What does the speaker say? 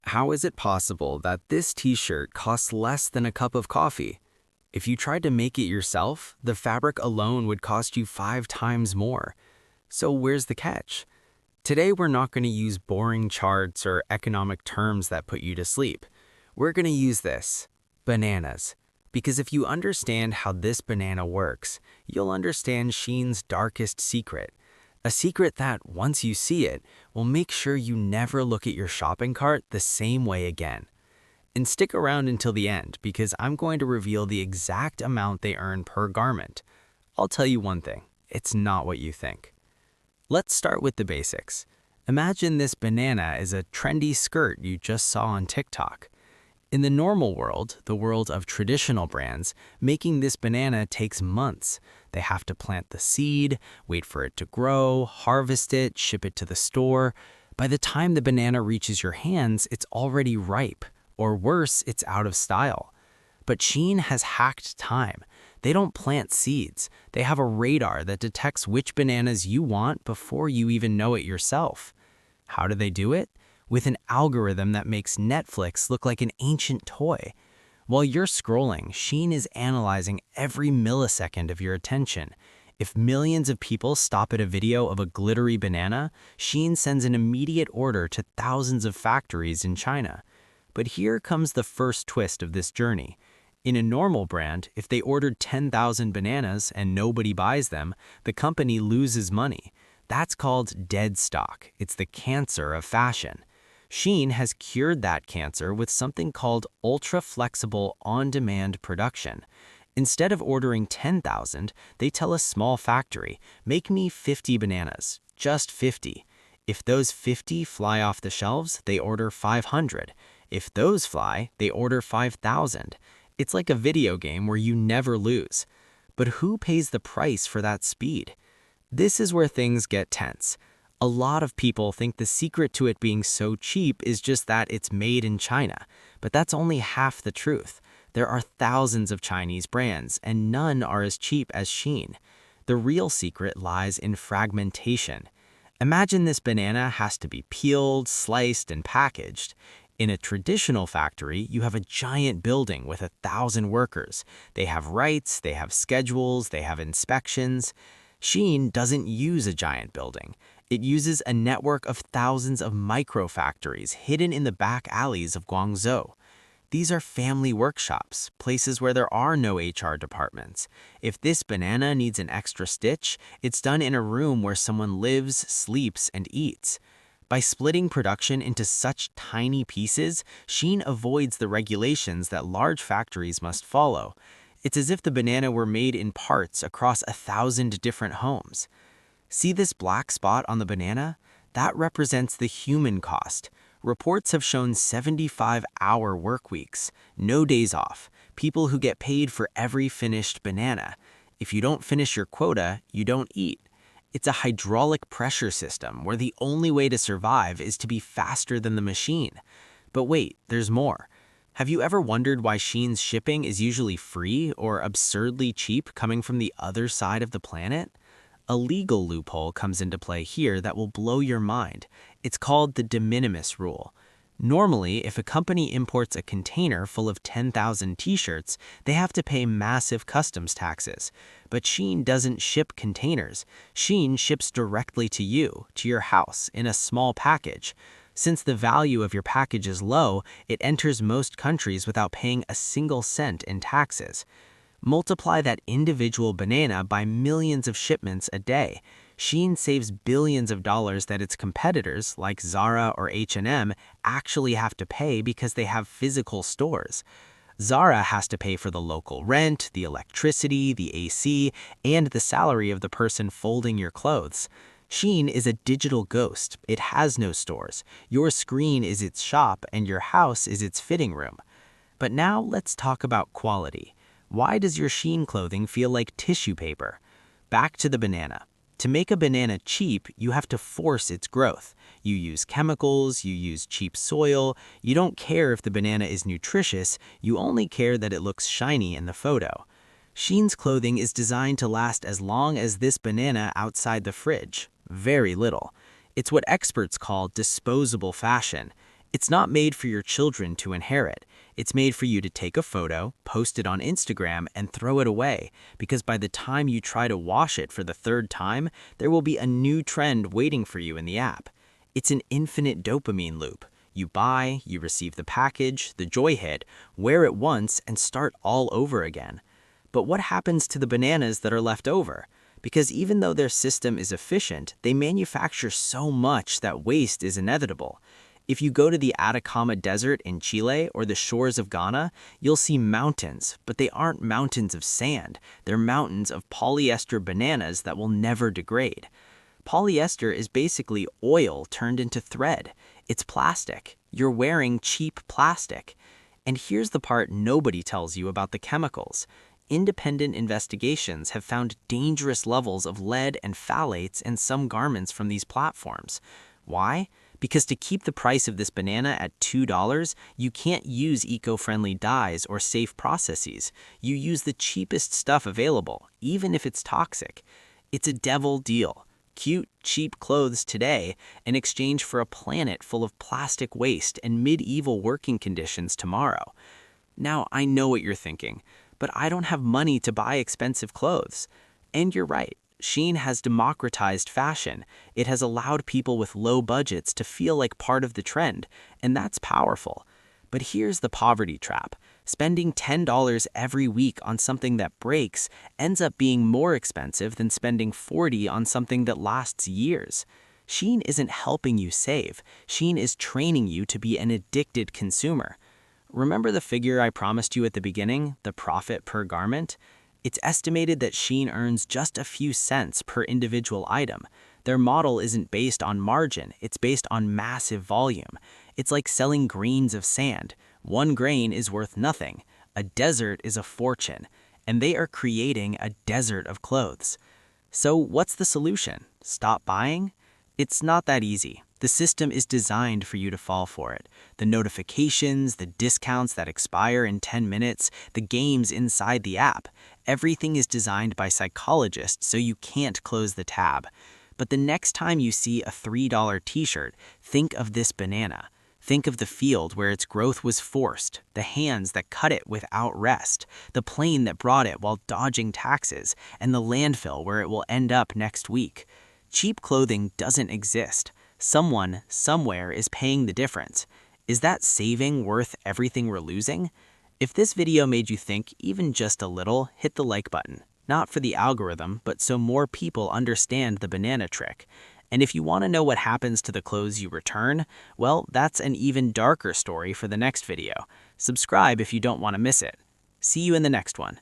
How is it possible that this t-shirt costs less than a cup of coffee? If you tried to make it yourself, the fabric alone would cost you 5 times more. So where's the catch? Today we're not going to use boring charts or economic terms that put you to sleep. We're going to use this, bananas. Because if you understand how this banana works, you'll understand Shein's darkest secret. A secret that, once you see it, will make sure you never look at your shopping cart the same way again. And stick around until the end because I'm going to reveal the exact amount they earn per garment. I'll tell you one thing, it's not what you think. Let's start with the basics. Imagine this banana is a trendy skirt you just saw on TikTok. In the normal world, the world of traditional brands, making this banana takes months. They have to plant the seed, wait for it to grow, harvest it, ship it to the store. By the time the banana reaches your hands, it's already ripe, or worse, it's out of style. But Shein has hacked time. They don't plant seeds. They have a radar that detects which bananas you want before you even know it yourself. How do they do it? With an algorithm that makes Netflix look like an ancient toy. While you're scrolling, Shein is analyzing every millisecond of your attention. If millions of people stop at a video of a glittery banana, Shein sends an immediate order to thousands of factories in China. But here comes the first twist of this journey. In a normal brand, if they ordered 10,000 bananas and nobody buys them, the company loses money. That's called dead stock. It's the cancer of fashion. Shein has cured that cancer with something called ultra-flexible on-demand production. Instead of ordering 10,000, they tell a small factory, make me 50 bananas, just 50. If those 50 fly off the shelves, they order 500. If those fly, they order 5,000. It's like a video game where you never lose. But who pays the price for that speed? This is where things get tense. A lot of people think the secret to it being so cheap is just that it's made in China, but that's only half the truth. There are thousands of Chinese brands, and none are as cheap as Shein. The real secret lies in fragmentation. Imagine this banana has to be peeled, sliced, and packaged. In a traditional factory, you have a giant building with 1,000 workers. They have rights, they have schedules, they have inspections. Shein doesn't use a giant building. It uses a network of thousands of micro-factories hidden in the back alleys of Guangzhou. These are family workshops, places where there are no HR departments. If this banana needs an extra stitch, it's done in a room where someone lives, sleeps, and eats. By splitting production into such tiny pieces, Shein avoids the regulations that large factories must follow. It's as if the banana were made in parts across 1,000 different homes. See this black spot on the banana? That represents the human cost. Reports have shown 75-hour work weeks, no days off, people who get paid for every finished banana. If you don't finish your quota, you don't eat. It's a hydraulic pressure system where the only way to survive is to be faster than the machine. But wait, there's more. Have you ever wondered why Shein's shipping is usually free or absurdly cheap coming from the other side of the planet? A legal loophole comes into play here that will blow your mind. It's called the de minimis rule. Normally, if a company imports a container full of 10,000 t-shirts, they have to pay massive customs taxes. But Shein doesn't ship containers. Shein ships directly to you, to your house, in a small package. Since the value of your package is low, it enters most countries without paying a single cent in taxes. Multiply that individual banana by millions of shipments a day. Shein saves billions of dollars that its competitors, like Zara or H&M, actually have to pay because they have physical stores. Zara has to pay for the local rent, the electricity, the AC, and the salary of the person folding your clothes. Shein is a digital ghost. It has no stores. Your screen is its shop, and your house is its fitting room. But now let's talk about quality. Why does your Shein clothing feel like tissue paper? Back to the banana. To make a banana cheap, you have to force its growth. You use chemicals, you use cheap soil. You don't care if the banana is nutritious, you only care that it looks shiny in the photo. Shein's clothing is designed to last as long as this banana outside the fridge. Very little. It's what experts call disposable fashion. It's not made for your children to inherit. It's made for you to take a photo, post it on Instagram, and throw it away, because by the time you try to wash it for the third time, there will be a new trend waiting for you in the app. It's an infinite dopamine loop. You buy, you receive the package, the joy hit, wear it once, and start all over again. But what happens to the bananas that are left over? Because even though their system is efficient, they manufacture so much that waste is inevitable. If you go to the Atacama Desert in Chile or the shores of Ghana, you'll see mountains, but they aren't mountains of sand. They're mountains of polyester bananas that will never degrade. Polyester is basically oil turned into thread. It's plastic. You're wearing cheap plastic. And here's the part nobody tells you about the chemicals. Independent investigations have found dangerous levels of lead and phthalates in some garments from these platforms. Why? Because to keep the price of this banana at $2, you can't use eco-friendly dyes or safe processes. You use the cheapest stuff available, even if it's toxic. It's a devil deal. Cute, cheap clothes today in exchange for a planet full of plastic waste and medieval working conditions tomorrow. Now, I know what you're thinking, but I don't have money to buy expensive clothes. And you're right. Shein has democratized fashion. It has allowed people with low budgets to feel like part of the trend, and that's powerful. But here's the poverty trap. Spending $10 every week on something that breaks ends up being more expensive than spending $40 on something that lasts years. Shein isn't helping you save. Shein is training you to be an addicted consumer. Remember the figure I promised you at the beginning, the profit per garment? It's estimated that Shein earns just a few cents per individual item. Their model isn't based on margin, it's based on massive volume. It's like selling grains of sand. One grain is worth nothing. A desert is a fortune. And they are creating a desert of clothes. So what's the solution? Stop buying? It's not that easy. The system is designed for you to fall for it. The notifications, the discounts that expire in 10 minutes, the games inside the app. Everything is designed by psychologists so you can't close the tab. But the next time you see a $3 t-shirt, think of this banana. Think of the field where its growth was forced, the hands that cut it without rest, the plane that brought it while dodging taxes, and the landfill where it will end up next week. Cheap clothing doesn't exist. Someone, somewhere is paying the difference. Is that saving worth everything we're losing? If this video made you think even just a little, hit the like button. Not for the algorithm, but so more people understand the banana trick. And if you want to know what happens to the clothes you return, well, that's an even darker story for the next video. Subscribe if you don't want to miss it. See you in the next one.